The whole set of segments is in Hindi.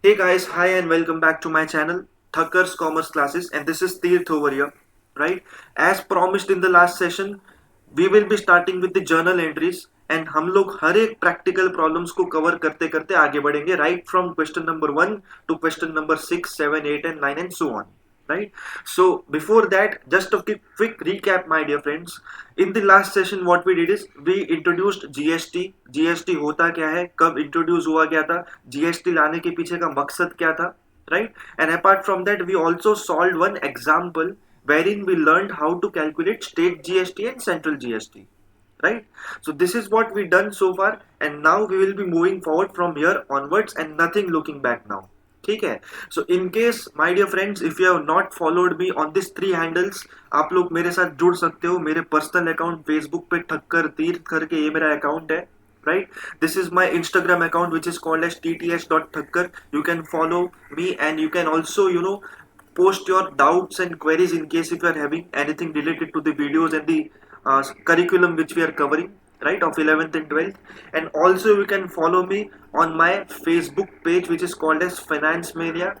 Hey guys, hi and welcome back to my channel, Thakkar's Commerce Classes, and this is Tirth over here, right? As promised in the last session, we will be starting with the journal entries, and हम लोग हर एक practical problems को cover करते करते आगे बढ़ेंगे, right from question number 1 to question number 6, 7, 8 and 9 and so on, right? So before that, just a quick recap, my dear friends. In the last session what we did is we introduced GST होता क्या है, कब इंट्रोड्यूस हुआ गया था, GST लाने के पीछे का मकसद क्या था, right? And apart from that we also solved one example wherein we learned how to calculate state GST and central GST, right? So this is what we done so far, and now we will be moving forward from here onwards and nothing looking back now. ठीक है. So in case my dear friends, if you have not followed me on these three handles, आप लोग मेरे साथ जुड़ सकते हो. मेरे पर्सनल अकाउंट फेसबुक पे ठक्कर तीर्थ करके ये मेरा अकाउंट है, right? This is my Instagram account which is called as tts.thakkar. You can follow me and you can also post your doubts and queries in case if you are having anything related to the videos and the curriculum which we are covering, right, of 11th and 12th. And also you can follow me on my Facebook page which is called as Finance Mania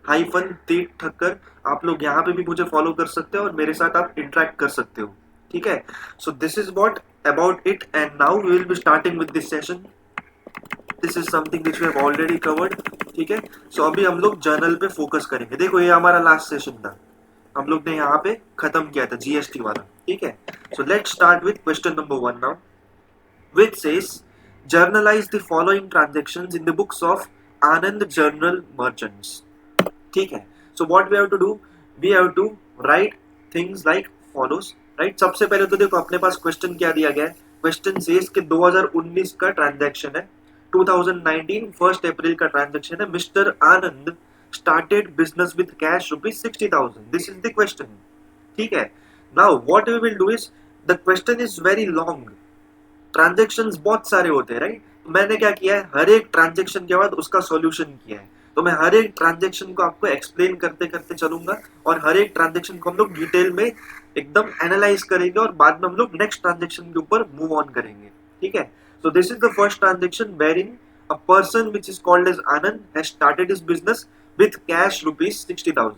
hyphen तीर्थ ठक्कर. आप लोग यहाँ पे भी मुझे फॉलो कर सकते हो और मेरे साथ आप इंटरेक्ट कर सकते हो. ठीक है. So this is what about it and now we will be starting with this session. This is something which we have already covered. ठीक है. सो अभी हम लोग जर्नल पे फोकस करेंगे. देखो ये हमारा लास्ट सेशन था, हम लोग ने यहाँ पे खत्म किया था जीएसटी वाला. ठीक है. So let's start with question number 1 now, which says journalize the following transactions in the books of Anand Journal Merchants. ठीक है. So what we have to do, we have to write things like follows, right? सबसे पहले तो देखो अपने पास क्वेश्चन क्या दिया गया है. क्वेश्चन सेज कि 2019 का ट्रांजैक्शन है, 2019 फर्स्ट अप्रैल का ट्रांजैक्शन है. Mister Anand started business with cash rupees 60,000. This is the question. ठीक है. Now what we will do is, the question is very long, transactions बहुत सारे होते हैं, राइट? मैंने क्या किया है, हर एक ट्रांजेक्शन के बाद उसका सॉल्यूशन किया है. तो मैं हर एक ट्रांजेक्शन को आपको एक्सप्लेन करते करते चलूंगा और हर एक ट्रांजेक्शन को हम लोग डिटेल में एकदम एनालाइज करेंगे और बाद में हम लोग नेक्स्ट ट्रांजेक्शन के ऊपर मूव ऑन करेंगे. ठीक है. So this is the first transaction wherein a person which is called as Anand has started his business with cash rupees 60,000.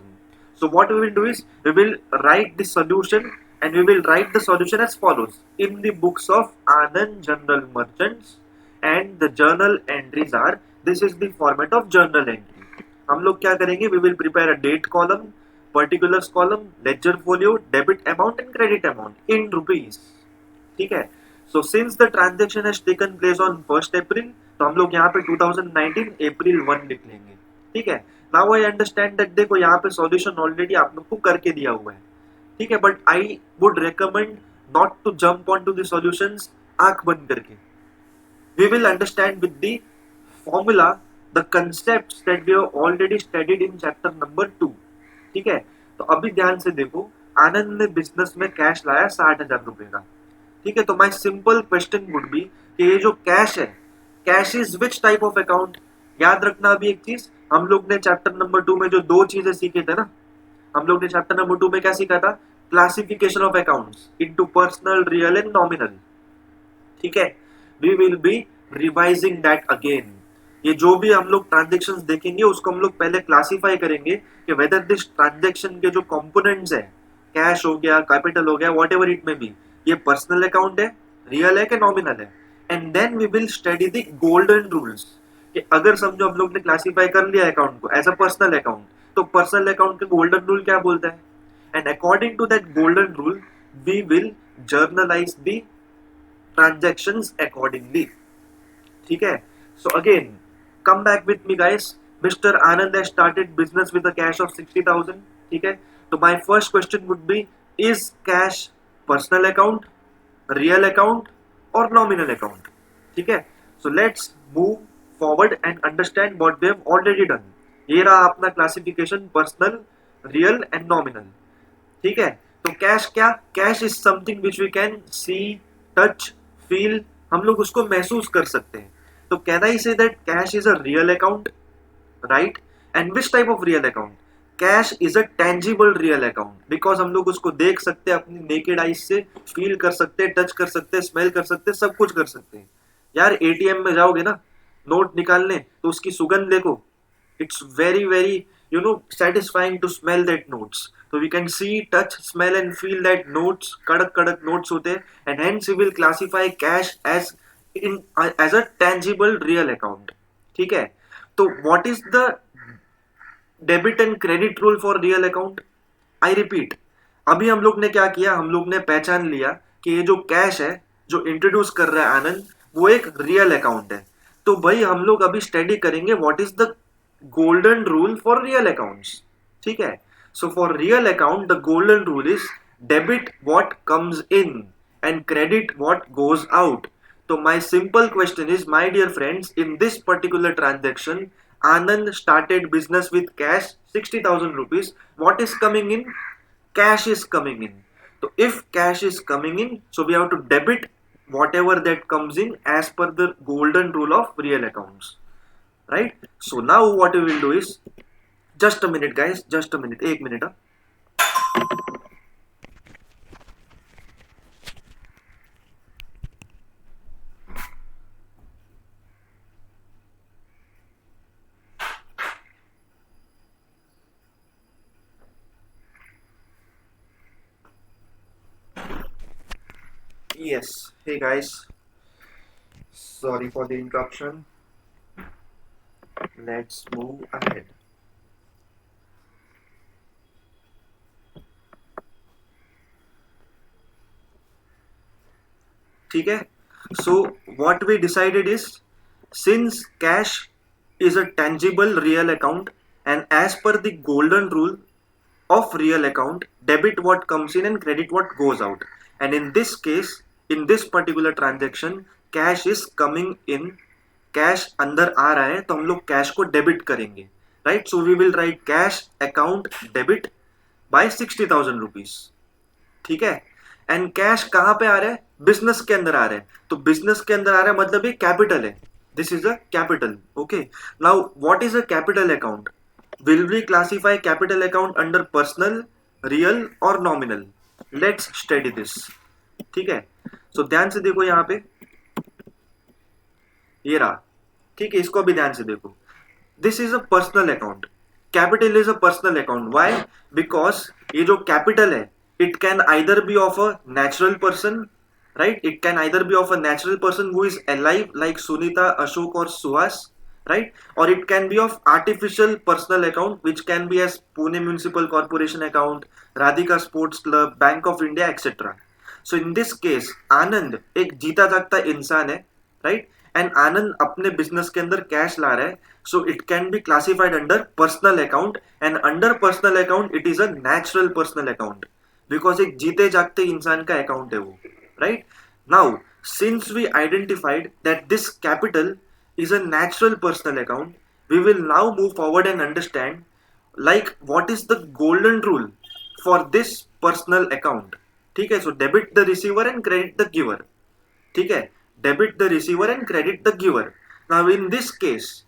So what we will do is we will write the solution, and we will write the solution as follows in the books of Anand General Merchants, and the journal entries are, this is the format of journal entry. हम लोग क्या करेंगे, we will prepare a date column, particulars column, ledger folio, debit amount and credit amount in rupees. ठीक है. So since the transaction has taken place on 1st April, तो हम लोग यहाँ पे 2019 April 1 लिख लेंगे. ठीक है. नाउ आई अंडरस्टैंड दैट देखो यहाँ पे सॉल्यूशन ऑलरेडी आप लोग को करके दिया हुआ है. ठीक है. But I would recommend not to jump on to the solutions आंख बंद करके. We will understand with the formula the concepts that we have already studied in chapter number 2. ठीक है. तो अभी ध्यान से देखो, आनंद ने बिजनेस में कैश लाया 60,000 रुपए का. ठीक है. तो my simple question would B कि ये जो कैश है, cash is which type of account. याद रखना अभी एक चीज, हम लोग ने चैप्टर नंबर 2 में जो दो चीजें सीखे थे ना, हम लोग ने चैप्टर नंबर 2 में क्या सीखा था, classification of accounts into personal, real and nominal. ठीक है. We will be revising that again. ये जो भी हम लोग ट्रांजेक्शंस देखेंगे उसको हम लोग पहले क्लासिफाई करेंगे कि वेदर दिस ट्रांजेक्शन के जो कंपोनेंट्स है, कैश हो गया, कैपिटल हो गया, whatever it may be, ये पर्सनल अकाउंट है, रियल है कि नॉमिनल है. And then we will study the golden rules कि अगर समझो हम लोग ने क्लासिफाई कर लिया अकाउंट को एज अ पर्सनल अकाउंट, तो पर्सनल अकाउंट के गोल्डन रूल क्या बोलता है, and according to that golden rule we will journalize the transactions accordingly. ठीक है. So again come back with me guys. Mister Anand has started business with a cash of 60,000. ठीक है. तो my first question would be, is cash personal account, real account और नॉमिनल अकाउंट. ठीक है. So let's move forward and understand what we have already done. ये रहा अपना classification, personal, real and nominal. ठीक है. तो कैश क्या, cash is something which we can see, touch, feel. हम लोग उसको महसूस कर सकते हैं. तो can I say that cash is a real account, right? And which type of real account? Cash is a tangible real account, because हम लोग उसको देख सकते हैं अपनी नेकेड आइज से, फील कर सकते हैं, टच कर सकते हैं, स्मेल कर सकते हैं, सब कुछ कर सकते हैं. यार एटीएम में जाओगे ना नोट निकालने, तो उसकी सुगंध देखो it's very very satisfying to smell that notes. So we can see, touch, smell and feel that notes, kadak notes होते हैं, and hence we will classify cash as a tangible real account. ठीक है? तो what is the debit and credit rule for real account? I repeat, अभी हम लोग ने क्या किया, हम लोग ने पहचान लिया कि ये जो कैश है जो इंट्रोड्यूस कर रहा है आनंद, वो एक रियल अकाउंट है. तो भाई हम लोग अभी स्टडी करेंगे what is the golden rule for real accounts. ठीक है? So for real account the golden rule is debit what comes in and credit what goes out. तो my simple question is, my dear friends, in this particular transaction Anand started business with cash 60,000 rupees. What is coming in? Cash is coming in. So if cash is coming in, so we have to debit whatever that comes in as per the golden rule of real accounts. Right? So now what we will do is, just a minute guys, just a minute, एक minute. Yes, hey guys, sorry for the interruption. Let's move ahead. ठीक है? So what we decided is, since cash is a tangible real account and as per the golden rule of real account, debit what comes in and credit what goes out. And in this case, in this particular transaction, cash is coming in, cash अंदर आ रहा है, तो हम लोग कैश को डेबिट करेंगे. Right? So we will write cash account debit by 60,000 rupees. ठीक है? एंड कैश कहां पे आ रहा है? बिजनेस के अंदर आ रहा है. तो बिजनेस के अंदर आ रहा है मतलब ये कैपिटल है. This is a capital. Okay, now what is a capital account? Will we classify capital account under personal, real और नॉमिनल? Let's study this. ठीक है? सो ध्यान से देखो यहां पे, ये रहा. ठीक है? इसको अभी ध्यान से देखो. This is a personal account. Capital is a personal account. Why? Because ये जो कैपिटल है, it can either be of a natural person, right? It can either be of a natural person who is alive like Sunita, Ashok or Suhas, right? Or it can be of artificial personal account which can be as Pune Municipal Corporation account, Radhika Sports Club, Bank of India, etc. So in this case Anand एक जीता जागता इंसान है, right? And Anand अपने बिजनेस के अंदर कैश ला रहा है, so it can be classified under personal account, and under personal account it is a natural personal account because एक जीते जागते इंसान का अकाउंट है वो. Right? Now since we identified that this capital is a natural personal account, we will now move forward and understand like what is the golden rule for this personal account. ठीक है? So debit the receiver and credit the giver. ठीक है? Debit the receiver and credit the giver. Now in this case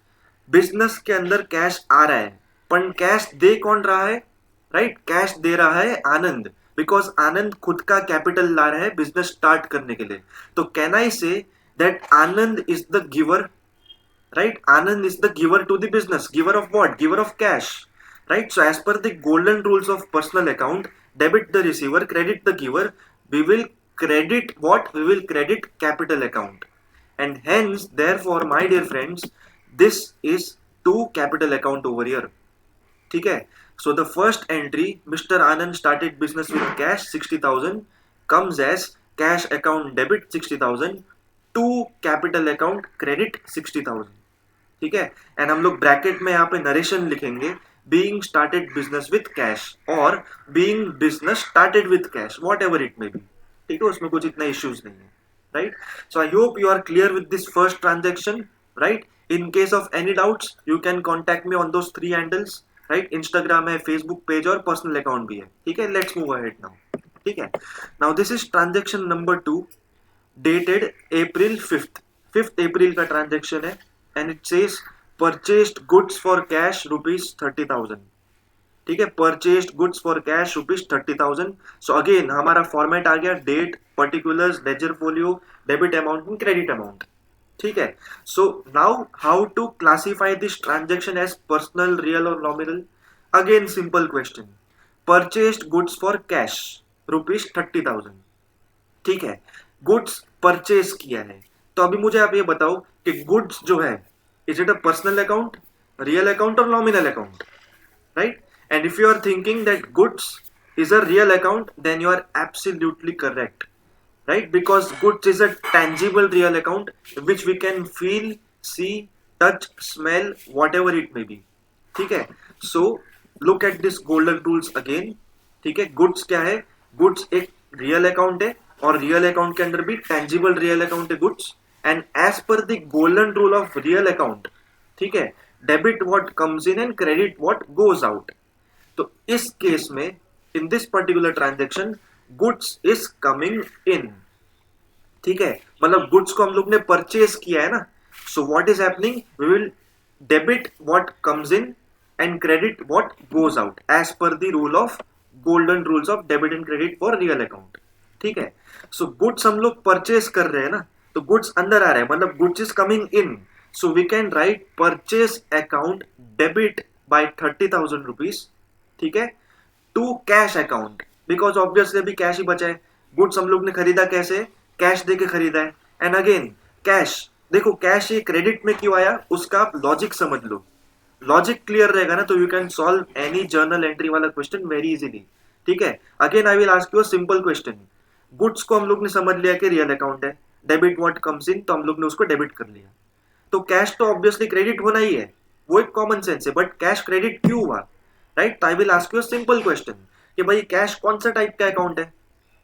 business के अंदर कैश आ रहा है, पर कैश दे कौन रहा है? राइट? कैश दे रहा है आनंद, बिकॉज आनंद खुद का कैपिटल ला रहा है बिजनेस स्टार्ट करने के लिए. तो can I say that Anand is the giver? Right? Anand is the giver to the business. Giver of what? Giver of cash. Right? So as per the golden rules of personal account, debit the receiver, credit the giver, we will credit what? We will credit capital account. And hence therefore my dear friends, this is two capital account over here. ठीक है? So the first entry, Mr. Anand started business with cash 60,000, comes as cash account debit 60,000 to capital account credit 60,000. ठीक है? एंड हम लोग ब्रैकेट में यहाँ पे नरेशन लिखेंगे, being started business with cash or being business started with cash, whatever it may be. ठीक है? उसमें कुछ इतना इश्यूज नहीं है. Right? So I hope you are clear with this first transaction. Right? In case of any doubts you can contact me on those 3 handles. Right? Instagram है, फेसबुक पेज और पर्सनल अकाउंट भी है. ठीक है? Let's move ahead now. ठीक है? Now this is transaction number 2 dated April 5th अप्रैल का ट्रांजेक्शन है and it says purchased goods for cash ₹30,000. ठीक है? Purchased goods for cash ₹30,000. So again हमारा फॉर्मेट आ गया date, particulars, ledger folio, debit amount and credit amount. ठीक है. So now how to classify this transaction as personal, real और nominal? Again simple question. Purchased goods for cash ₹30,000. ठीक है, गुड्स परचेज किया है. तो अभी मुझे आप ये बताओ कि गुड्स जो है, is it a personal account, real account और nominal account, right? And if you are thinking that goods is a real account, then you are absolutely correct, right? Because goods is a tangible real account which we can feel, see, touch, smell, whatever it may be. ठीक है. So look at this golden rules again. ठीक है, गुड्स क्या है? गुड्स एक रियल अकाउंट है और रियल अकाउंट के अंदर भी टेंजिबल रियल अकाउंट है goods. And as per the golden rule of real account, ठीक है, debit what comes in and credit what goes out. तो इस केस में in this particular transaction goods is coming in. ठीक है, मतलब गुड्स को हम लोग ने परचेज किया है ना. So what is happening, we will debit what comes in and credit what goes out as per the rule of golden rules of debit and credit for real account. ठीक है, सो गुड्स हम लोग परचेज कर रहे हैं ना, तो गुड्स अंदर आ रहे हैं, मतलब goods is coming in. So we can write purchase account debit by 30,000 rupees. ठीक है, to cash account, because obviously अभी कैश ही बचा है. गुड्स हम लोग ने खरीदा कैसे? कैश देके खरीदा है. एंड अगेन कैश, देखो कैश ये क्रेडिट में क्यों आया उसका आप लॉजिक समझ लो. लॉजिक क्लियर रहेगा ना तो you can solve any journal entry वाला क्वेश्चन वेरी इजीली. ठीक है, again I will ask you a simple question. Goods को हम लोग ने समझ लिया कि रियल अकाउंट है, डेबिट व्हाट कम्स इन, तो हम लोग ने उसको डेबिट कर लिया. तो कैश तो ऑब्वियसली क्रेडिट होना ही है, वो एक कॉमन सेंस है. बट कैश क्रेडिट क्यों हुआ, right? I will ask you simple question कि भाई कैश कौन सा टाइप का अकाउंट है?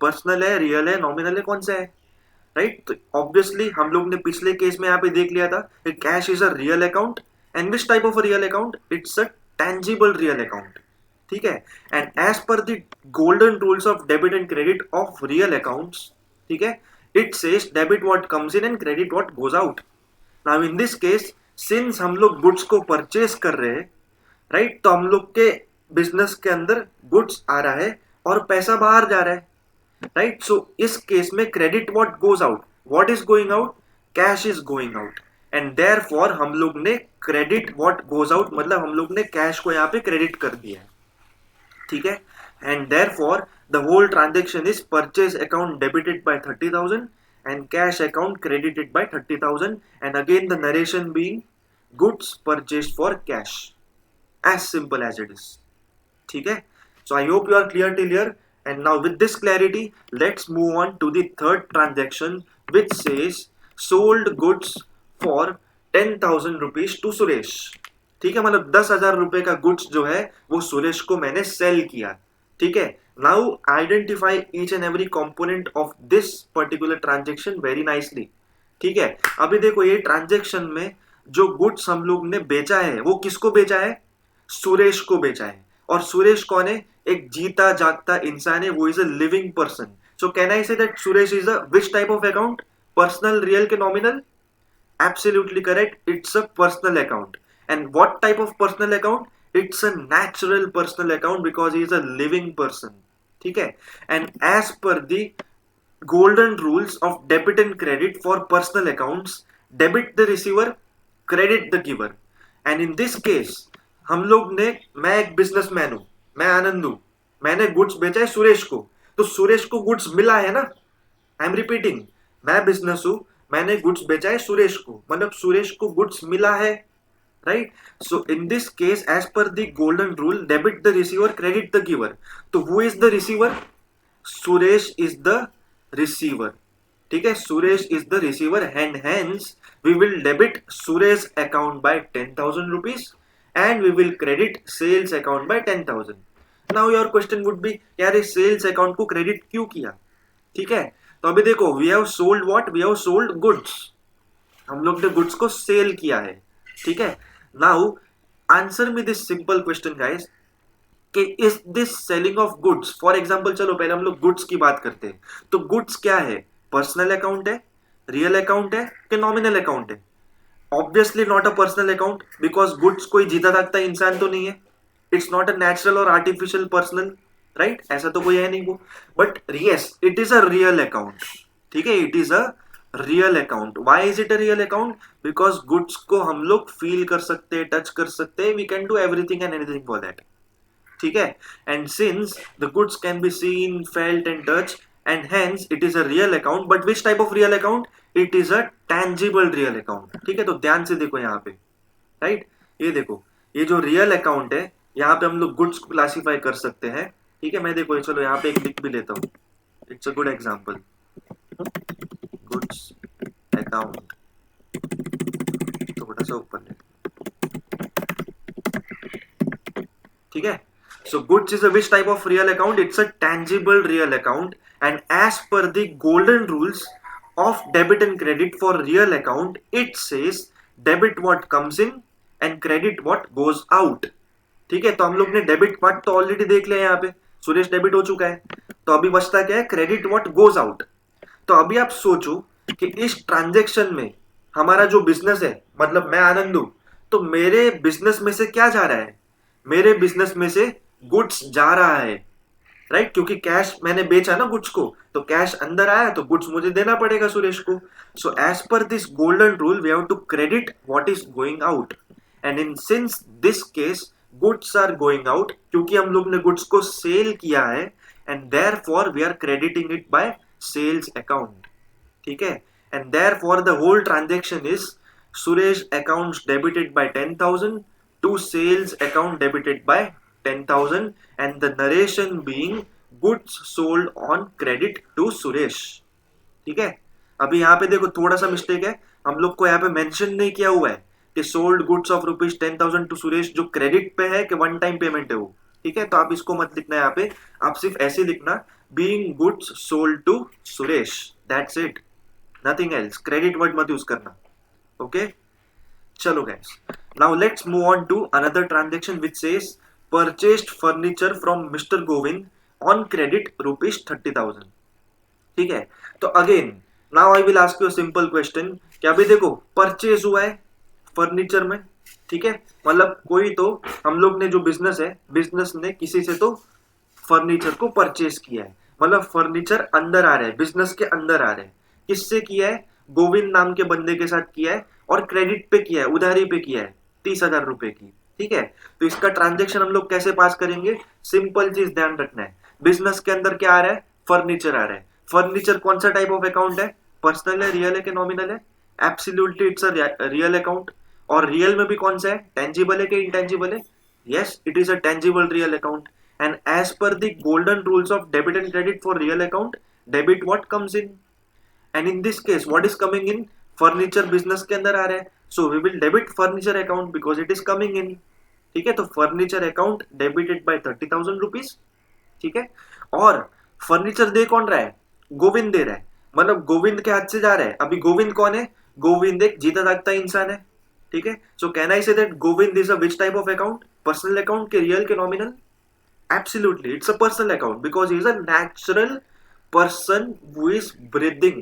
पर्सनल है, रियल है, नॉमिनल है, कौन सा है? राइट, तो ऑब्वियसली हम लोग ने पिछले केस में यहाँ पे देख लिया था कि cash is a real account. And which type of a real account? It's a tangible real account. ठीक है, and as per the golden rules of debit and credit of real accounts, ठीक है, it says debit what comes in and credit what goes out. Now in this case since हम लोग गुड्स को परचेज कर रहे हैं, राइट, तो हम लोग के बिजनेस के अंदर गुड्स आ रहा है और पैसा बाहर जा रहा है, राइट? सो इस केस में credit what goes out, what is going out? Cash is going out. And therefore हम लोग ने क्रेडिट व्हाट गोज आउट, मतलब हम लोग ने कैश को यहाँ पे क्रेडिट कर दिया है. ठीक है, and therefore the whole transaction is purchase account debited by 30,000 and cash account credited by 30,000, and again the narration being goods purchased for cash, as simple as it is. ठीक है, so I hope you are clear till here. And now with this clarity let's move on to the third transaction which says sold goods for 10,000 rupees to Suresh. ठीक है, मतलब 10,000 रुपए का गुड्स जो है वो सुरेश को मैंने सेल किया. ठीक है, now identify each and every component of this particular transaction very nicely. ठीक है, अभी देखो ये ट्रांजेक्शन में जो गुड्स हम लोग ने बेचा है वो किसको बेचा है? सुरेश को बेचा है. और सुरेश कौन है? एक जीता जागता इंसान है, वो is a living person. So can I say that Suresh is a which type of account? Personal, real के nominal? Absolutely correct. It's a personal account. And what type of personal account? It's a natural personal account because he is a living person. ठीक है, and as per the golden rules of debit and credit for personal accounts, debit the receiver, credit the giver. And in this case हम लोग ने, मैं एक बिजनेसमैन हूं, मैं आनंद हूं, मैंने गुड्स बेचा है सुरेश को, तो सुरेश को गुड्स मिला है ना. आई एम रिपीटिंग, मैं बिजनेस हूं, मैंने गुड्स बेचा है सुरेश को, मतलब सुरेश को गुड्स मिला है, right? So in this case as per the golden rule debit the receiver, credit the giver. तो who is the receiver? Suresh is the receiver. ठीक है, Suresh is the receiver and hence we will debit Suresh account by 10,000 rupees and we will credit sales account by 10,000. Now your question would be, यार ये सेल्स अकाउंट को क्रेडिट क्यों किया? ठीक है, तो अभी देखो we have sold what? We have sold goods. हम लोग ने गुड्स को सेल किया है. ठीक है, now answer me this simple question guys कि is this selling of goods, for example चलो पहले हम लोग गुड्स की बात करते हैं. तो गुड्स क्या है? पर्सनल अकाउंट है, रियल अकाउंट है कि नॉमिनल अकाउंट है? Obviously not a personal account because goods कोई जीता जागता इंसान तो नहीं है. इट्स नॉट अ नेचुरल और आर्टिफिशियल पर्सनल, राइट? ऐसा तो कोई है नहीं वो. But yes, it is a real account. ठीक है, it is a real account. Why is it a real account? Because goods को हम लोग फील कर सकते हैं, टच कर सकते हैं, we can do everything and anything for that. ठीक है. And since the goods can be seen, felt and touch, and hence it is a real account. But which type of real account? It is a tangible real account. ठीक है, तो ध्यान से देखो यहाँ पे. राइट, ये देखो, ये जो रियल अकाउंट है, यहाँ पे हम लोग गुड्स को क्लासीफाई कर सकते हैं. ठीक है, मैं देखो चलो यहाँ पे एक लिख भी लेता हूँ. It's a good example. Goods account, थोड़ा सा ऊपर ले. ठीक है. So goods is a which type of real account? It's a tangible real account, and as per the golden rules of debit and credit for real account, it says debit what comes in and credit what goes out. ठीक है, तो हम लोग ने डेबिट पार्ट तो ऑलरेडी देख लिया यहाँ पे. सुरेश डेबिट हो चुका है, तो अभी बचता क्या है? Credit what goes out. तो अभी आप सोचो कि इस ट्रांजेक्शन में हमारा जो बिजनेस है, मतलब मैं आनंद हूं, तो मेरे बिजनेस में से क्या जा रहा है? मेरे बिजनेस में से गुड्स जा रहा है. राइट, क्योंकि कैश मैंने बेचा ना गुड्स को, तो कैश अंदर आया तो गुड्स मुझे देना पड़ेगा सुरेश को. So as per this golden rule we have to credit what is going out. And in since this case goods are going out, क्योंकि हम लोग ने गुड्स को सेल किया है, and therefore we are crediting it by sales account. ठीक है. And therefore the whole transaction is Suresh accounts debited by 10,000 to sales account debited by 10,000, and the narration being goods sold on credit to Suresh. ठीक है. अभी यहाँ पे देखो थोड़ा सा मिस्टेक है, हम लोग को यहाँ पे मेंशन नहीं किया हुआ है कि sold goods of ₹10,000 to Suresh, जो क्रेडिट पे है कि वन टाइम पेमेंट है वो. ठीक है, तो आप इसको मत लिखना यहाँ पे, आप सिर्फ ऐसे लिखना being goods sold to Suresh, that's it, nothing else. Credit word मत यूज करना. ओके. चलो guys, now let's move on to another transaction which says purchased furniture from Mr. Govind on credit ₹30,000. ठीक है. तो again now I will ask you a simple question कि अभी देखो परचेज हुआ है फर्नीचर में. ठीक है, मतलब कोई तो, हम लोग ने जो बिजनेस है, बिजनेस ने किसी से तो फर्नीचर को परचेज किया है, मतलब फर्नीचर अंदर आ रहा है, बिजनेस के अंदर आ रहे हैं. किससे किया है? गोविंद नाम के बंदे के साथ किया है, और क्रेडिट पे किया है, उधारी पे किया है, 30,000 रुपए की. ठीक है, तो इसका ट्रांजेक्शन हम लोग कैसे पास करेंगे? सिंपल चीज ध्यान रखना है. बिजनेस के अंदर क्या आ रहा है? फर्नीचर आ रहा है. फर्नीचर कौन सा टाइप ऑफ अकाउंट है? पर्सनल है, रियल है कि नॉमिनल है? Absolutely it's a real account. और रियल में भी कौन सा है? टेंजिबल है कि इंटेंजिबल है? Yes, it is a tangible real account. And as per the golden rules of debit and credit for real account, debit what comes in, and in this case what is coming in? Furniture business के अंदर आ रहा है, so we will debit furniture account because it is coming in. ठीक है, तो furniture account debited by 30,000 rupees. ठीक है, और फर्नीचर दे कौन रहा है? गोविंद दे रहा है, मतलब गोविंद के हाथ से जा रहा है. अभी गोविंद कौन है? गोविंद एक जीता जागता इंसान है. ठीक है, so can I say that Govind is a which type of account? Personal account के रियल के nominal? Absolutely, it's a personal account because he is a natural person who is breathing.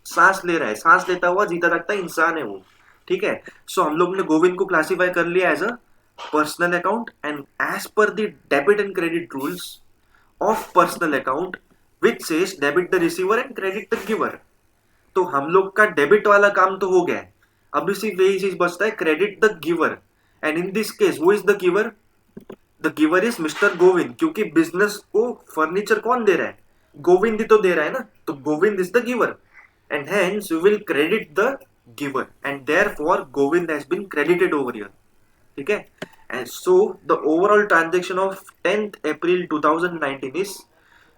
सांस ले रहा है, सांस लेता हुआ जीता रखता इंसान है वो. ठीक है, सो हम लोग ने गोविंद को क्लासिफाई कर लिया as a personal account, and as per the debit and credit rules of personal account which says debit the receiver and credit the giver. तो हम लोग का डेबिट वाला काम तो हो गया है, अभी सिर्फ यही चीज बचता है, credit the giver. And in this case who is the giver? The giver is mister Govind, क्योंकि बिजनेस को फर्नीचर कौन दे रहा है? गोविंद ही तो दे रहा है ना, तो Govind is the giver, and hence we will credit the giver, and therefore Govind has been credited over here. ठीक है, and so the overall transaction of 10th April 2019 is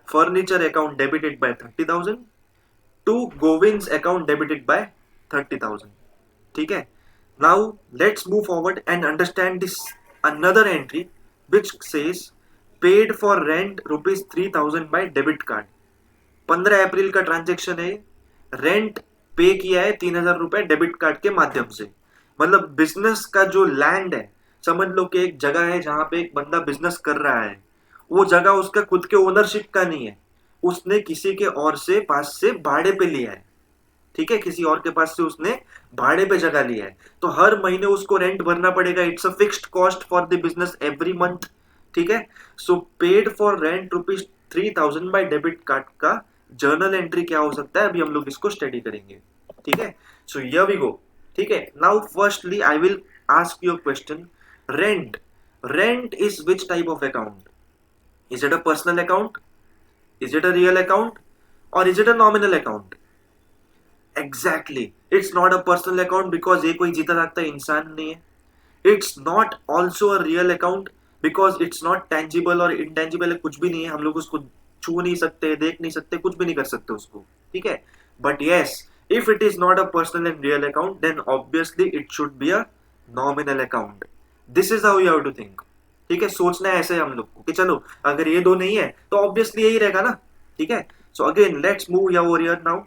furniture account debited by 30,000 to Govind's account debited by 30,000. ठीक है, now let's move forward and understand this another entry which says paid for rent ₹3,000 by debit card. 15 अप्रैल का ट्रांजेक्शन है. रेंट पे किया है 3,000 रुपए डेबिट कार्ड के माध्यम से. मतलब बिजनेस का जो लैंड है, समझ लो कि एक जगह है जहां पे एक बंदा बिजनेस कर रहा है, वो जगह उसका खुद के ओनरशिप का नहीं है, उसने किसी के और से पास से भाड़े पे लिया है. ठीक है, किसी और के पास से उसने भाड़े पे जगह लिया है, तो हर महीने उसको रेंट भरना पड़ेगा. It's a fixed cost for the business every month. ठीक है, so paid for rent ₹3,000 by debit card का जर्नल एंट्री क्या हो सकता है, अभी हम लोग इसको स्टडी करेंगे. ठीक है, सो हियर वी गो. ठीक है, now firstly I will ask you a question. Rent, rent is which type of account? Is it a personal account? Is it a real account? और is it a nominal account? Exactly, it's not a personal account because ये कोई जीता जागता इंसान नहीं है. It's not also a real account because it's not tangible और इंटेंजिबल, कुछ भी नहीं है, हम लोग उसको छू नहीं सकते, देख नहीं सकते, कुछ भी नहीं कर सकते उसको. ठीक है, but yes, if it is not a personal and real account then obviously it should be a nominal account. This is how you have to think. ठीक है, सोचना है ऐसे हम लोग को कि चलो अगर ये दो नहीं है तो ऑब्वियसली यही रहेगा ना. ठीक है, so again let's move your here now.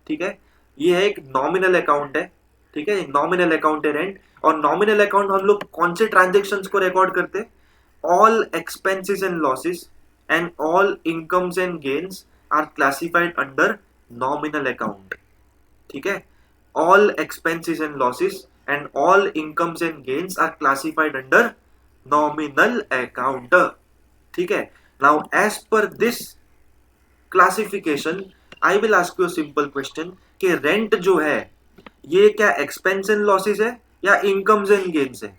ठीक है, ये है एक नॉमिनल अकाउंट है. ठीक है, नॉमिनल अकाउंट है रेंट. और नॉमिनल अकाउंट हम लोग कौन से ट्रांजेक्शन्स को रिकॉर्ड करते हैं? All expenses and losses and all incomes and gains are classified under nominal account. ठीक है, all expenses and losses and all incomes and gains are classified under nominal account. ठीक है, now as per this classification I will ask you simple question कि रेंट जो है ये क्या एक्सपेंस एंड लॉसेस है या इनकम्स एंड गेन्स है?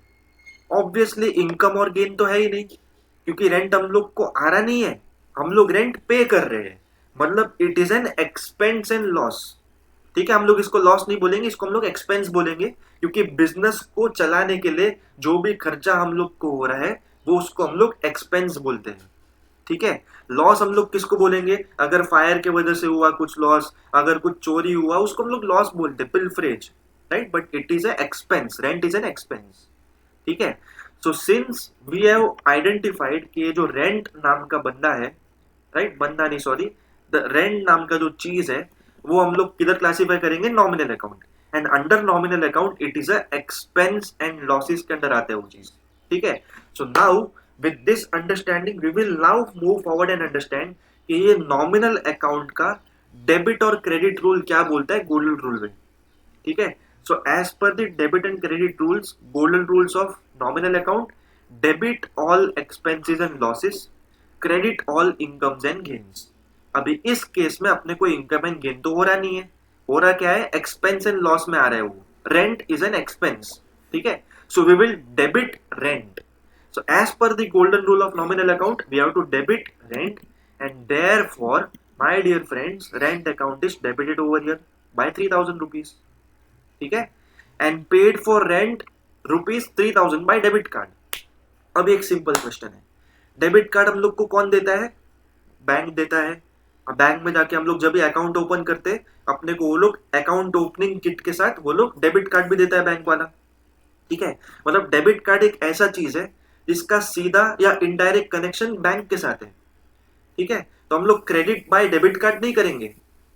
ऑब्वियसली इनकम और गेन तो है ही नहीं, क्योंकि रेंट हम लोग को आ रहा नहीं है, हम लोग रेंट पे कर रहे हैं, मतलब it is an expense and loss. ठीक है, हम लोग इसको लॉस नहीं बोलेंगे, इसको हम लोग एक्सपेंस बोलेंगे, क्योंकि बिजनेस को चलाने के लिए जो भी खर्चा हम लोग को हो रहा है वो उसको हम लोग एक्सपेंस बोलते हैं. ठीक है, लॉस हम लोग किसको बोलेंगे? अगर फायर के वजह से हुआ कुछ लॉस, अगर कुछ चोरी हुआ, उसको हम लोग लॉस बोलते हैं, pilferage. Right, but it is a expense, rent is an expense. ठीक है, so since we have identified कि ये जो रेंट नाम का बंदा है, राइट, बंदा नहीं सॉरी, द रेंट नाम का जो चीज है वो हम लोग किधर क्लासिफाई करेंगे? Nominal account. And under nominal account it is a expense and losses के अंडर आता है वो चीज. ठीक है, so now with this understanding we will now move forward and understand कि ये नॉमिनल अकाउंट का डेबिट और क्रेडिट रूल क्या बोलता है गोल्डन रूल में. ठीक है, so as per the debit and credit rules, golden rules of nominal account, debit all expenses and losses, credit all incomes and gains. अभी इस केस में अपने को इनकम एंड गेन तो हो रहा नहीं है, हो रहा क्या है? एक्सपेंस एंड लॉस में आ रहा है वो. Rent is an expense. ठीक है, so we will debit rent. So as per the golden rule of nominal account, we have to debit rent, and therefore, my dear friends, rent account is debited over here by 3000 rupees. ठीक है, and paid for rent rupees 3000 by debit card. अब एक सिंपल क्वेश्चन है, डेबिट कार्ड हम लोग को कौन देता है? बैंक देता है. अब बैंक में जाके हम लोग जब भी अकाउंट ओपन करते हैं अपने को वो लोग अकाउंट ओपनिंग किट के साथ वो लोग डेबिट कार्ड भी देता है बैंक वाला. ठीक है, मतलब डेबिट कार्ड एक ऐसा चीज है जिसका सीधा या इनडायरेक्ट कनेक्शन बैंक के साथ है. ठीक है, तो हम लोग क्रेडिट बाय डेबिट कार्ड नहीं करेंगे,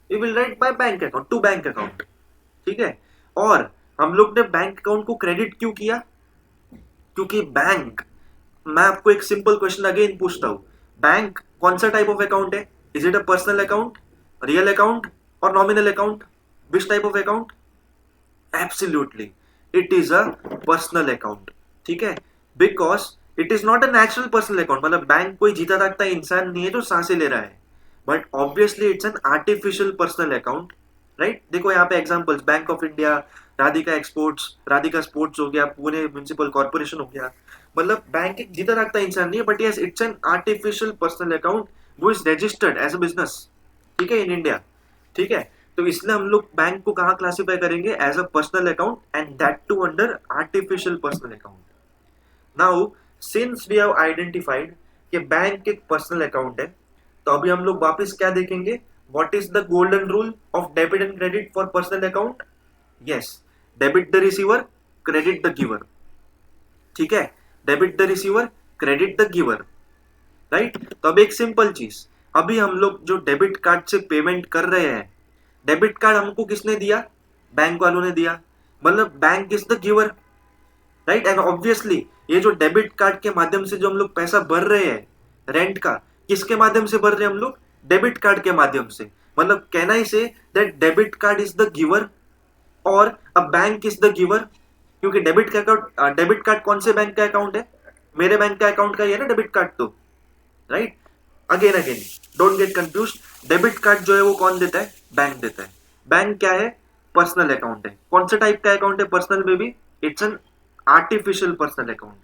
we will write by bank account to bank account. ठीक है, और हम लोग ने बैंक अकाउंट को क्रेडिट क्यों किया? क्योंकि बैंक, मैं आपको एक सिंपल क्वेश्चन अगेन पूछता हूं, बैंक कौन सा टाइप ऑफ अकाउंट है? Is it a personal account, real account और nominal account? Which type of account? Absolutely it is a personal account. ठीक है, because it is not a natural personal account, मतलब बैंक कोई जीता जागता इंसान नहीं है जो सांसें ले रहा है, but obviously it's an artificial personal account. Right, देखो यहाँ पे examples, bank of India, Radhika exports, Radhika sports हो गया, पुणे म्युनिसिपल कॉर्पोरेशन हो गया, मतलब बैंक एक जीता जागता इंसान नहीं है, but yes it's an artificial personal account वो is registered as a business. ठीक है, इन इंडिया. ठीक है, तो इसलिए हम लोग बैंक को कहाँ क्लासिफाई करेंगे? As a personal account, and that too under artificial personal account. Now since we have identified कि बैंक एक पर्सनल अकाउंट है, तो अभी हम लोग वापस क्या देखेंगे? What is the golden rule of debit and credit for personal account? Yes, debit the receiver, credit the giver. ठीक है, debit the receiver, credit the giver. Right, तो अब एक सिंपल चीज, अभी हम लोग जो डेबिट कार्ड से पेमेंट कर रहे हैं, डेबिट कार्ड हमको किसने दिया? बैंक वालों ने दिया, मतलब bank is the giver. Right, and obviously ये जो डेबिट कार्ड के माध्यम से जो हम लोग पैसा भर रहे हैं रेंट का, किसके माध्यम से भर रहे हैं हम लोग? डेबिट कार्ड के माध्यम से. मतलब can I say that debit card is the giver और a bank is the giver? क्योंकि डेबिट का अकाउंट, डेबिट कार्ड कौन से बैंक का अकाउंट है? मेरे बैंक का अकाउंट का ही है ना डेबिट कार्ड तो. Right, again again don't get confuse, debit card जो है वो कौन देता है? बैंक देता है. बैंक क्या है? पर्सनल अकाउंट है। कौन सा टाइप का अकाउंट है पर्सनल में भी? It's an artificial personal account.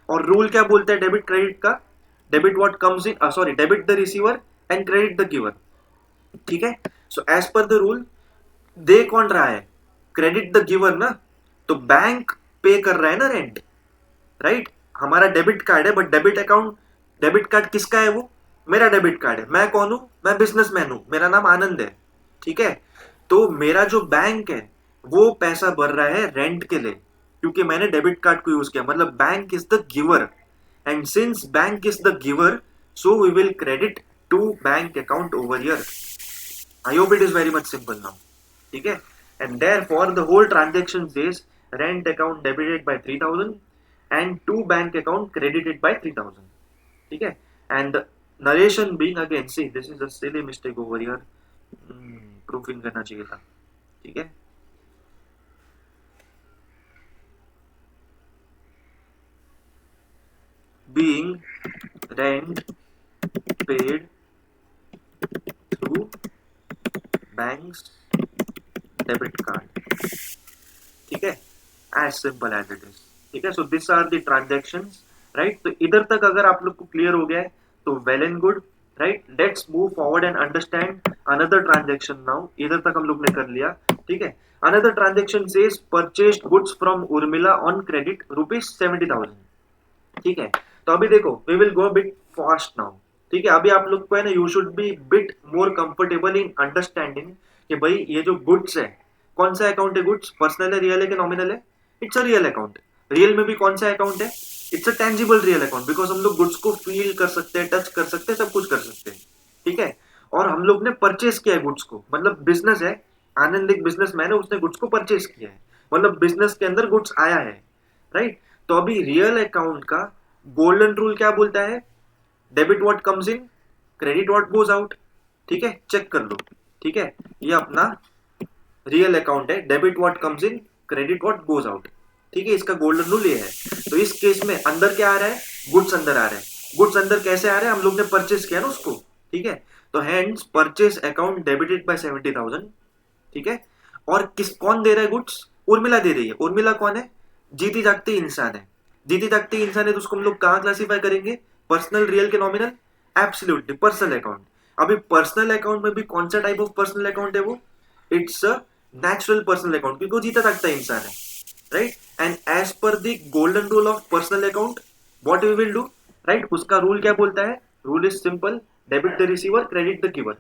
और रूल क्या बोलता है डेबिट क्रेडिट का? Debit what comes in, sorry, debit the receiver and credit the giver. ठीक है, so as per the rule दे कौन रहा है? क्रेडिट द गिवर ना। तो बैंक पे कर रहा है ना रेंट, राइट? हमारा डेबिट कार्ड है, but debit account, debit card किसका है? वो मेरा डेबिट कार्ड है। मैं कौन हूं? मैं बिजनेसमैन हूं, मेरा नाम आनंद है। ठीक है, तो मेरा जो बैंक है वो पैसा भर रहा है रेंट के लिए, क्योंकि मैंने डेबिट कार्ड को यूज किया। मतलब bank is the giver, and since bank is the giver, so we will credit to bank account over here. I hope it is very much simple now. ठीक है, and therefore the whole transaction is rent account debited by 3000 and to bank account credited by 3000. ठीक है, and narration being, again see this is a silly mistake over here, proof in करना चाहिए था। ठीक है, being rent paid through bank's debit card। ठीक है, as simple as it is। ठीक है, so these are the transactions, right? तो इधर तक अगर आप लोग को क्लियर हो गया है तो well and good, right? Let's move forward and understand another transaction now. इधर तक हम लोग ने कर लिया। ठीक है, another transaction says purchased goods from Urmila on credit ₹70,000। ठीक है, तो अभी देखो we will go bit fast now. ठीक है, अभी आप लोग को है ना, you should be bit more comfortable in understanding कि भाई ये जो गुड्स है, कौन सा अकाउंट है? गुड्स पर्सनल है, रियल है कि नॉमिनल है? It's a real account. Real में भी कौन सा अकाउंट है? It's a tangible real account, because हम लोग गुड्स को फील कर सकते हैं, टच कर सकते हैं, सब कुछ कर सकते हैं। ठीक है, और हम लोग ने परचेस किया है गुड्स को, मतलब बिजनेस है, आनंद एक बिजनेसमैन है, उसने गुड्स को परचेस किया है, मतलब बिजनेस के अंदर गुड्स आया है, राइट? तो अभी रियल अकाउंट का गोल्डन रूल क्या बोलता है? Debit what comes in, credit what goes out. ठीक है, चेक कर लो। ठीक है, ये अपना रियल अकाउंट है, debit what comes in, credit what goes out. ठीक है, इसका गोल्डन रूल ये है। तो इस केस में अंदर क्या आ रहा है? गुड्स अंदर आ रहा है। गुड्स अंदर कैसे आ रहे हैं? हम लोग ने परचेस किया ना उसको। ठीक है, तो hands purchase account debited bye 70,000। ठीक है, और किस, कौन दे रहा है गुड्स? उर्मिला दे रही है। उर्मिला कौन है? जीती जागती इंसान है। जीती जागती इंसान है तो उसको हम लोग कहाँ क्लासीफाई करेंगे? पर्सनल, रियल के नॉमिनल? Absolutely personal account. अभी पर्सनल अकाउंट में भी कौन सा टाइप ऑफ पर्सनल अकाउंट है वो? It's a natural personal account, क्योंकि वो जीता जागता इंसान है, right? And as per the golden rule of personal account, what we will do, right? उसका रूल क्या बोलता है? Rule is simple, debit the receiver, credit the giver.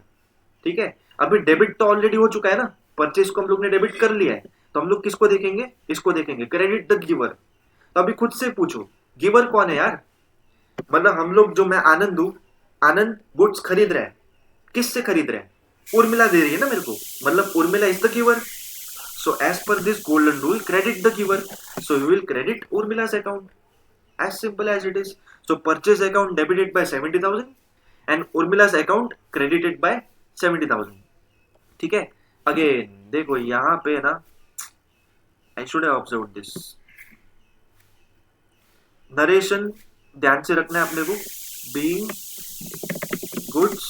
ठीक है, अभी डेबिट तो ऑलरेडी हो चुका है ना, परचेज को हम लोग ने डेबिट कर लिया है, तो हम लोग किसको देखेंगे? इसको देखेंगे, क्रेडिट द गिवर। तो अभी खुद से पूछो, गिवर कौन है यार? मतलब हम लोग, जो मैं आनंद हूं, आनंद गुड्स खरीद रहा है, किससे खरीद रहा है? उर्मिला दे रही है ना मेरे को, मतलब Urmila is the giver. So as per this golden rule, credit the giver. So we will credit Urmila's account. As simple as it is. So purchase account debited by 70,000 and Urmila's account credited by 70,000. ठीक है, अगेन देखो यहाँ पे ना, I should have observed this. Narration ध्यान से रखना है अपने को। Being goods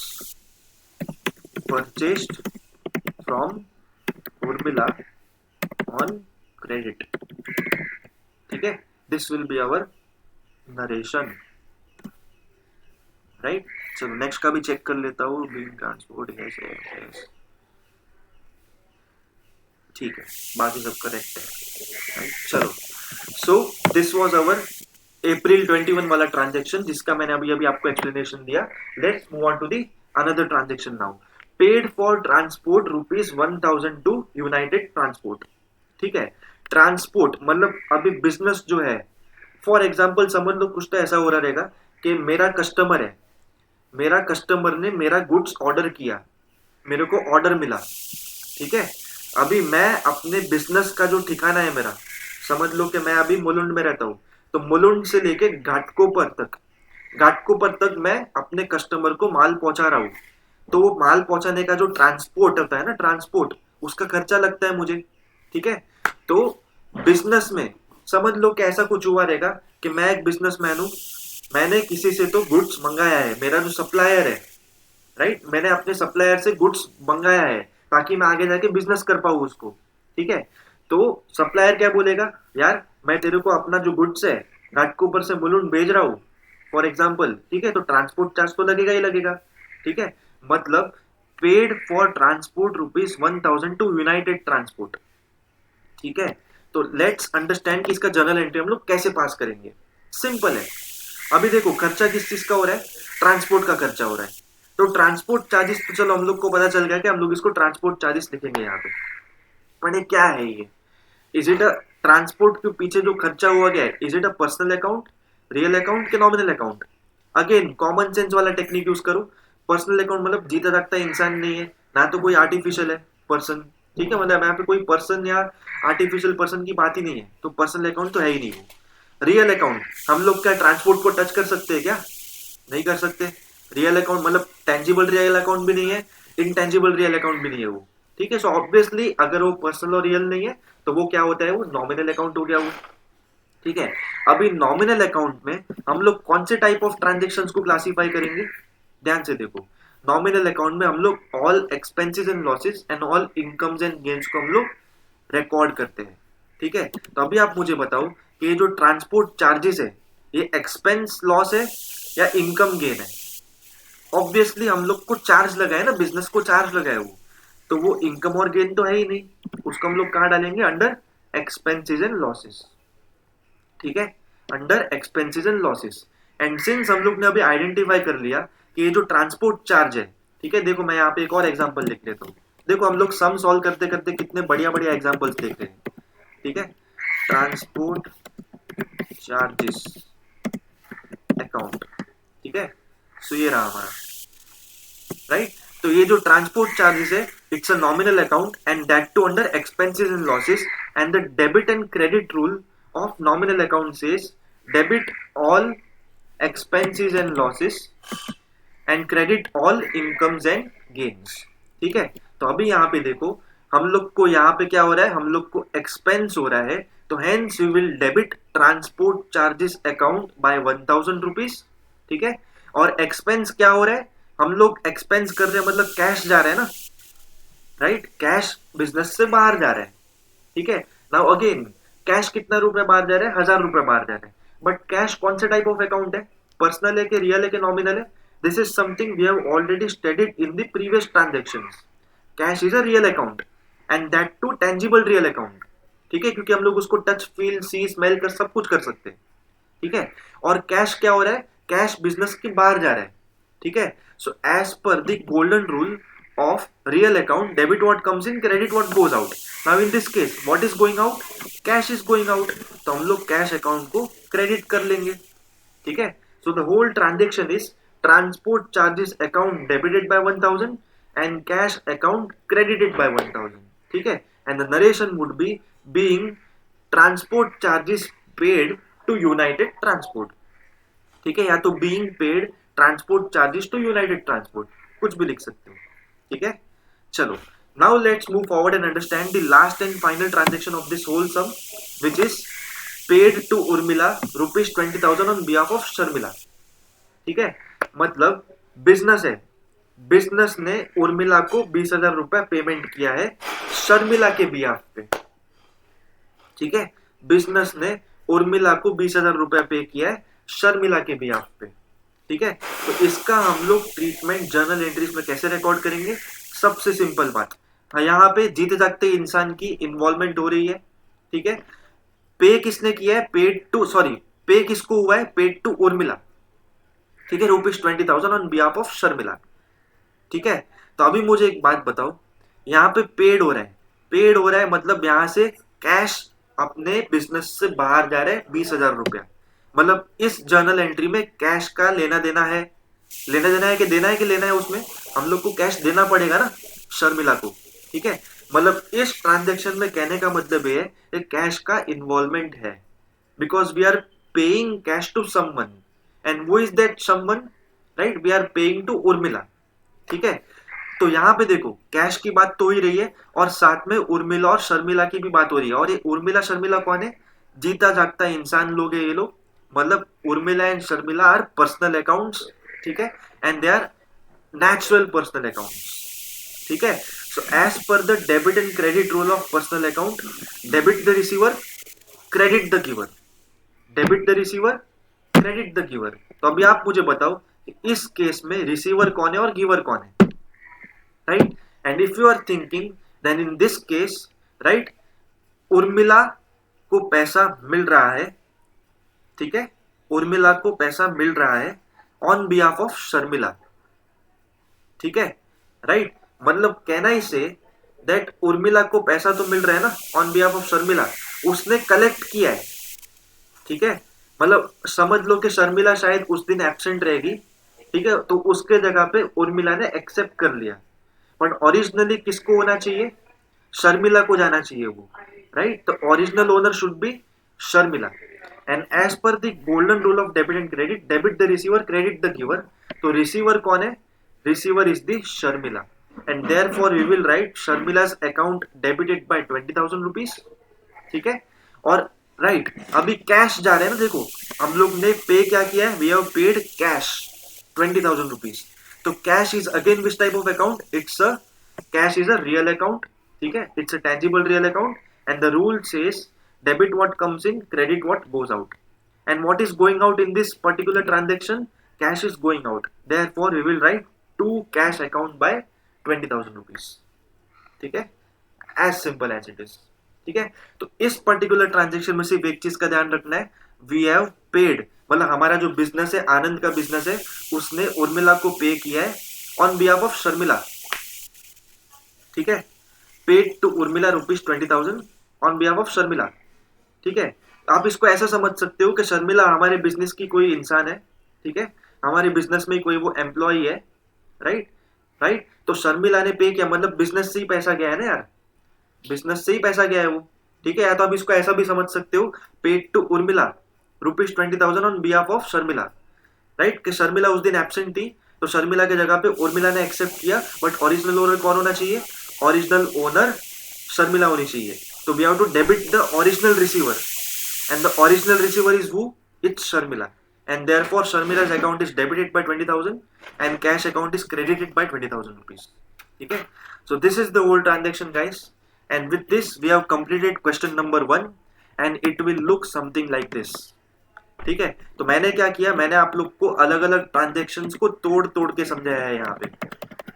purchased from Urmila on credit। ठीक है, this will be our narration, right? चलो नेक्स्ट का भी चेक कर लेता हूँ। बीइंग ट्रांसपोर्ट, यस यस, ठीक है, बाकी सब करेक्ट है, राइट? चलो, सो दिस वाज आवर अप्रैल 21 वाला ट्रांजैक्शन, जिसका मैंने अभी अभी आपको एक्सप्लेनेशन दिया। Let's move on to the another transaction now. Paid for transport ₹1000 to United Transport. ठीक है, ट्रांसपोर्ट मतलब अभी बिजनेस जो है, फॉर एग्जाम्पल समझ लो, कुछ तो ऐसा हो रहा रहेगा कि मेरा कस्टमर है, मेरा कस्टमर ने मेरा गुड्स ऑर्डर किया, मेरे को ऑर्डर मिला। ठीक है, अभी मैं अपने बिजनेस का जो ठिकाना है मेरा, समझ लो कि मैं अभी मुलुंड में रहता हूँ, तो मुलुंड से लेके घाटकोपर तक मैं अपने कस्टमर को माल पहुंचा रहा हूँ। तो वो माल पहुंचाने का जो ट्रांसपोर्ट होता है ना, ट्रांसपोर्ट, उसका खर्चा लगता है मुझे। ठीक है, तो बिजनेस में समझ लो कि ऐसा कुछ हुआ रहेगा कि मैं एक बिजनेसमैन हूं, मैंने किसी से तो गुड्स मंगाया है, मेरा जो सप्लायर है, राइट, मैंने अपने सप्लायर से गुड्स मंगाया है ताकि मैं आगे जाके बिजनेस कर पाऊँ उसको। ठीक है। तो सप्लायर क्या बोलेगा, यार मैं तेरे को अपना जो गुड्स है घाटकोपर से मुलुंड भेज रहा हूँ फॉर एग्जाम्पल, ठीक है, तो ट्रांसपोर्ट चार्ज तो लगेगा ही लगेगा, ठीक है। मतलब paid for transport ₹1000 to United Transport, ठीक है। तो लेट्स अंडरस्टैंड कि इसका जर्नल एंट्री हम लोग कैसे पास करेंगे। सिंपल है। अभी देखो खर्चा किस चीज का हो रहा है, ट्रांसपोर्ट का खर्चा हो रहा है। तो ट्रांसपोर्ट चार्जेस, तो चलो हम लोग को पता चल गया कि हम लोग इसको ट्रांसपोर्ट चार्जेस लिखेंगे यहाँ पे। मैंने क्या है ये, इज इट अ ट्रांसपोर्ट के पीछे जो खर्चा हुआ गया है, is it a personal account, real account के nominal account. Again common sense वाला टेक्निक यूज करो। पर्सनल अकाउंट मतलब जीता जागता इंसान नहीं है, ना तो कोई आर्टिफिशियल है पर्सन, ठीक है, मतलब यहाँ पे कोई पर्सन या आर्टिफिशियल पर्सन की बात ही नहीं है, तो पर्सनल अकाउंट तो है ही नहीं वो। रियल अकाउंट, हम लोग क्या ट्रांसपोर्ट को टच कर सकते हैं क्या, नहीं कर सकते। रियल अकाउंट मतलब टेंजिबल रियल अकाउंट भी नहीं है, इनटेंजिबल रियल अकाउंट भी नहीं है वो, ठीक है। सो ऑब्वियसली अगर वो पर्सनल और रियल नहीं है तो वो क्या होता है, वो नॉमिनल अकाउंट हो गया वो, ठीक है। अभी नॉमिनल अकाउंट में हम लोग कौन से टाइप ऑफ ट्रांजेक्शन्स को क्लासिफाई करेंगे, ध्यान से देखो। नॉमिनल अकाउंट में हम लोग all expenses and losses and all incomes and gains को हम लोग रिकॉर्ड करते हैं, ठीक है। तो अभी आप मुझे बताओ कि ये जो ट्रांसपोर्ट चार्जेस है, ये एक्सपेंस लॉस है या इनकम गेन है। ऑब्वियसली हम लोग को चार्ज लगा है ना, बिजनेस को चार्ज लगा है वो, तो वो इनकम और गेन तो है ही नहीं, उसको हम लोग कहाँ डालेंगे, अंडर एक्सपेंसेस एंड लॉसेस, ठीक है, under expenses and losses. And since हम लोग ने अभी आइडेंटिफाई कर लिया कि ये जो ट्रांसपोर्ट चार्ज है, ठीक है, देखो मैं यहाँ पे एक और एग्जांपल लिख लेता हूँ। देखो हम लोग सम सॉल्व करते करते कितने बढ़िया बढ़िया एग्जांपल्स देख रहे हैं, ठीक है। ट्रांसपोर्ट चार्जेस अकाउंट, ठीक है, सो ये रहा हमारा, राइट। तो ये जो ट्रांसपोर्ट चार्जेस है, it's a nominal account and that too under expenses and losses, and the debit and credit rule of nominal account says debit all expenses and losses and credit all incomes and gains, ठीक है। तो अभी यहाँ पे देखो हम लोग को यहाँ पे क्या हो रहा है, हम लोग को एक्सपेंस हो रहा है, तो hence we will debit transport charges account by ₹1000, ठीक है। और एक्सपेंस क्या हो रहा है, हम लोग एक्सपेंस कर रहे हैं मतलब कैश जा रहा है ना, राइट, कैश बिजनेस से बाहर जा रहा है, ठीक है। नाउ अगेन कैश कितना रुपए बाहर जा रहा है, ₹1000 बाहर जा रहा है, बट कैश कौन सा टाइप ऑफ अकाउंट है, पर्सनल है कि रियल है कि नॉमिनल है। This is something we have already studied in the previous transactions. Cash is a real account and that too tangible real account, ठीक है, क्योंकि हम लोग उसको टच फील सी स्मेल कर सब कुछ कर सकते हैं, ठीक है। और कैश क्या हो रहा है, कैश बिजनेस के बाहर जा रहा है, ठीक है। So as per the golden rule of real account, debit what comes in, credit what goes out. Now in this case what is going out, cash is going out, तो हम लोग कैश अकाउंट को क्रेडिट कर लेंगे, ठीक है। So the whole transaction is transport charges account debited by 1000 and cash account credited by 1000, ठीक है। And the narration would be being transport charges paid to United Transport, ठीक है, या तो being paid transport charges to United Transport, कुछ भी लिख सकते हो, ठीक है। चलो now let's move forward and understand the last and final transaction of this whole sum, which is paid to Urmila ₹20,000 on behalf of Sharmila, ठीक है। मतलब बिजनेस है, बिजनेस ने उर्मिला को ₹20,000 पेमेंट किया है शर्मिला के बिहाफ पे, ठीक है। बिजनेस ने उर्मिला को ₹20,000 पे किया है शर्मिला के बिहाफ पे, ठीक है। तो इसका हम लोग ट्रीटमेंट जर्नल एंट्रीज में कैसे रिकॉर्ड करेंगे, सबसे सिंपल बात, यहाँ पे जीते जागते इंसान की इन्वॉल्वमेंट हो रही है, ठीक है। पे किसने किया है, पेड टू, सॉरी, पे किसको हुआ है, पेड टू उर्मिला, ठीक है, ₹20,000 ऑन बिहाफ ऑफ शर्मिला, ठीक है। तो अभी मुझे एक बात बताओ, यहाँ पे पेड हो रहा है, पेड हो रहा है मतलब यहाँ से कैश अपने बिजनेस से बाहर जा रहा है ₹20,000, मतलब इस जर्नल एंट्री में कैश का लेना देना है, लेना देना है कि देना है कि लेना है, उसमें हम लोग को कैश देना पड़ेगा ना शर्मिला को, ठीक है। मतलब इस ट्रांजेक्शन में कहने का मतलब ये है कैश का इन्वॉल्वमेंट है, because we are paying cash to someone and वो is that someone, right, we are paying to Urmila, ठीक है। तो यहाँ पे देखो कैश की बात तो हो ही रही है और साथ में उर्मिला और शर्मिला की भी बात हो रही है, और ये उर्मिला शर्मिला कौन है, जीता जागता इंसान लोग है ये लोग, मतलब Urmila and Sharmila are personal accounts, ठीक है, and they are natural personal accounts, ठीक है। So as per the debit and credit rule of personal account, debit the receiver, credit the giver. Debit the receiver, credit the giver. तो अभी आप मुझे बताओ इस केस में रिसीवर कौन है और गिवर कौन है, right? And if you are thinking then in this case, right, Urmila को पैसा मिल रहा है, ठीक है, उर्मिला को पैसा मिल रहा है ऑन बिहाफ ऑफ शर्मिला, ठीक है, राइट? मतलब कहना ही से दैट उर्मिला को पैसा तो मिल रहा है ना ऑन बिहाफ ऑफ शर्मिला, उसने कलेक्ट किया है, ठीक है. मतलब समझ लो कि शर्मिला शायद उस दिन एब्सेंट रहेगी, ठीक है, तो उसके जगह पे उर्मिला ने एक्सेप्ट कर लिया. बट ओरिजिनली किसको होना चाहिए? शर्मिला को जाना चाहिए वो, राइट? तो original owner should be Sharmila. And as per the golden rule of debit and credit, debit the receiver, credit the giver. तो रिसीवर कौन है? Receiver is the Sharmila. And therefore we will write Sharmila's account debited by 20,000 rupees, ठीक है. और राइट अभी कैश जा रहे हैं ना, देखो हम लोग ने पे क्या किया है, we have paid cash 20,000 rupees. तो cash is again which type of account? It's a cash is a real account, ठीक है, it's a tangible real account. And the rule says debit what comes in, credit what goes out. And what is going out in this particular transaction? Cash is going out. Therefore we will write to cash account by 20,000 rupees, ठीक है, as simple as it is, ठीक है. तो इस पर्टिकुलर ट्रांजेक्शन में सिर्फ एक चीज का ध्यान रखना है, वी हैव पेड, मतलब हमारा जो बिजनेस है, आनंद का बिजनेस है, उसने उर्मिला को पे किया है ऑन बिहाफ ऑफ शर्मिला, ठीक है, paid to Urmila rupees 20,000 on behalf of Sharmila, ठीक है. आप इसको ऐसा समझ सकते हो कि शर्मिला हमारे बिजनेस की कोई इंसान है, ठीक है, हमारे बिजनेस में कोई वो एम्प्लॉय है, राइट, राइट. तो शर्मिला ने पे किया, मतलब बिजनेस से ही पैसा गया है ना यार, बिजनेस से ही पैसा गया है वो, ठीक है. या तो आप इसको ऐसा भी समझ सकते हो, paid to Urmila rupees 20,000 on behalf of Sharmila, right, कि शर्मिला उस दिन एब्सेंट थी, तो शर्मिला के जगह पे उर्मिला ने एक्सेप्ट किया. बट ओरिजिनल ओनर कौन होना चाहिए? ओरिजिनल ओनर शर्मिला होनी चाहिए. तो we have to debit the original receiver, and the original receiver is who? It's Sharmila. And therefore Sharmila's account is debited by 20,000 and cash account is credited by 20,000 rupees, ठीक है. So this is the whole transaction, guys. And with this we have completed question number 1 and it will look something like this, ठीक है. तो मैंने क्या किया, मैंने आप लोग को अलग अलग ट्रांजेक्शन्स को तोड़ तोड़ के समझाया है यहाँ पे,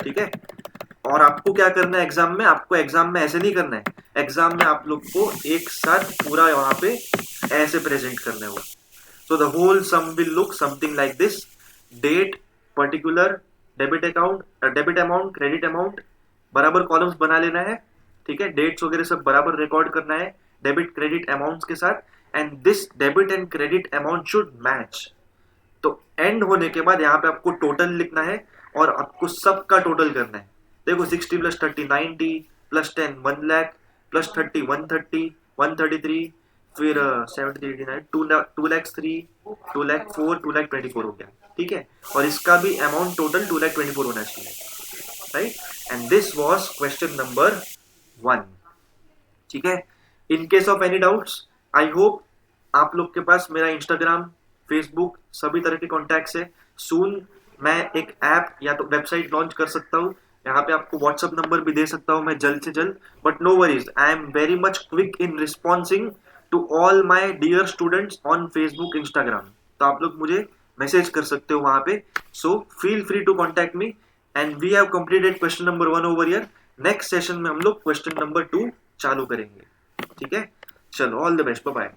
ठीक है. और आपको क्या करना है एग्जाम में? आपको एग्जाम में ऐसे नहीं करना है, एग्जाम में आप लोग को एक साथ पूरा वहां पे ऐसे प्रेजेंट करना है वो. So the whole sum will look something like this: date, particular, debit account, debit amount, credit amount, बराबर कॉलम्स बना लेना है, ठीक है, डेट्स वगैरह सब बराबर रिकॉर्ड करना है डेबिट क्रेडिट अमाउंट्स के साथ. And this debit and credit amount should match. तो एंड होने के बाद यहाँ पे आपको टोटल लिखना है और आपको सबका टोटल करना है. देखो 60 + 30 90 + 10 1 लाख + 30 130 133, फिर 73 89 2 लाख 3 2 लाख 4 2 लाख 24 हो गया, ठीक है. और इसका भी अमाउंट टोटल 2 लाख 24 होना चाहिए, right. And this was question number 1, ठीक है. इन case of any doubts, I hope आप लोग के पास मेरा इंस्टाग्राम, फेसबुक, सभी तरह के कॉन्टैक्ट्स है. सून मैं एक ऐप या तो वेबसाइट लॉन्च कर सकता हूँ, यहाँ पे आपको व्हाट्सएप नंबर भी दे सकता हूँ मैं जल्द से जल्द. But no worries, I am very much quick in responding to all my dear students on Facebook, Instagram. तो आप लोग मुझे मैसेज कर सकते हो वहां पे. So feel free to contact me. And we have completed question number 1 over here. Next session में हम लोग क्वेश्चन नंबर 2 चालू करेंगे, ठीक है. चलो, all the best, bye bye.